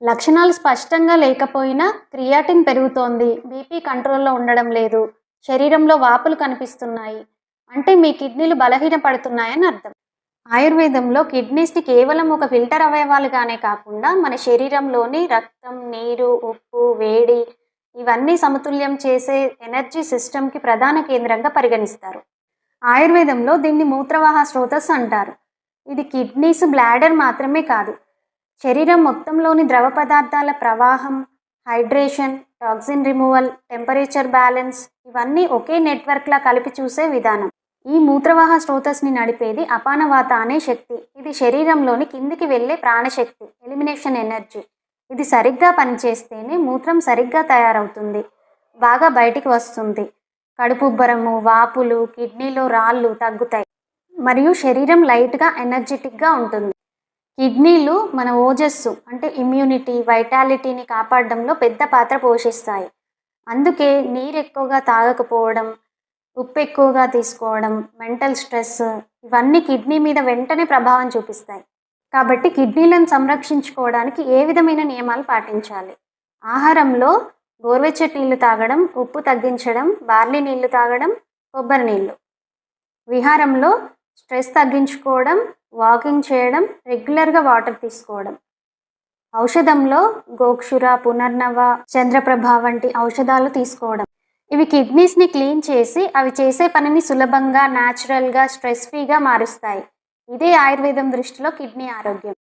లక్షణాలు స్పష్టంగా లేకపోయినా క్రియాటిన్ పెరుగుతోంది, బీపీ కంట్రోల్‌లో ఉండడం లేదు, శరీరంలో వాపులు కనిపిస్తున్నాయి అంటే మీ కిడ్నీలు బలహీనపడుతున్నాయని అర్థం. ఆయుర్వేదంలో కిడ్నీస్‌ని కేవలం ఒక ఫిల్టర్ అవయవాలుగానే కాకుండా మన శరీరంలోని రక్తం, నీరు, ఉప్పు, వేడి ఇవన్నీ సమతుల్యం చేసే ఎనర్జీ సిస్టమ్‌కి ప్రధాన కేంద్రంగా పరిగణిస్తారు. ఆయుర్వేదంలో దీన్ని మూత్రవాహ స్రోతస్సు అంటారు. ఇది కిడ్నీస్, బ్లాడర్ మాత్రమే కాదు, శరీరం మొత్తంలోని ద్రవ పదార్థాల ప్రవాహం, hydration, toxin removal, temperature balance ఇవన్నీ ఒకే నెట్వర్క్‌లా కలిపి చూసే విధానం. ఈ మూత్రవాహ స్రోతస్ని నడిపేది అపానవాత అనే శక్తి. ఇది శరీరంలోని కిందికి వెళ్ళే ప్రాణశక్తి, ఎలిమినేషన్ ఎనర్జీ. ఇది సరిగ్గా పనిచేస్తేనే మూత్రం సరిగ్గా తయారవుతుంది, బాగా బయటికి వస్తుంది. కడుపుబ్బరము, వాపులు, కిడ్నీలో రాళ్ళు తగ్గుతాయి మరియు శరీరం లైట్‌గా, ఎనర్జెటిక్‌గా ఉంటుంది. కిడ్నీలు మన ఓజస్సు అంటే ఇమ్యూనిటీ, వైటాలిటీని కాపాడడంలో పెద్ద పాత్ర పోషిస్తాయి. అందుకే నీరు ఎక్కువగా తాగకపోవడం, ఉప్పు ఎక్కువగా తీసుకోవడం, మెంటల్ స్ట్రెస్ ఇవన్నీ కిడ్నీ మీద వెంటనే ప్రభావం చూపిస్తాయి. కాబట్టి కిడ్నీలను సంరక్షించుకోవడానికి ఏ విధమైన నియమాలు పాటించాలి? ఆహారంలో గోరువెచ్చటి నీళ్లు తాగడం, ఉప్పు తగ్గించడం, బార్లీ నీళ్లు తాగడం, కొబ్బరి నీళ్లు. విహారంలో స్ట్రెస్ తగ్గించుకోవడం, వాకింగ్ చేయడం, రెగ్యులర్గా వాటర్ తీసుకోవడం. ఔషధంలో గోక్షుర, పునర్నవ, చంద్రప్రభ వంటి ఔషధాలు తీసుకోవడం. ఇవి కిడ్నీస్ని క్లీన్ చేసి అవి చేసే పనిని సులభంగా, న్యాచురల్గా, స్ట్రెస్ ఫ్రీగా మారుస్తాయి. ఇదే ఆయుర్వేదం దృష్టిలో కిడ్నీ ఆరోగ్యం.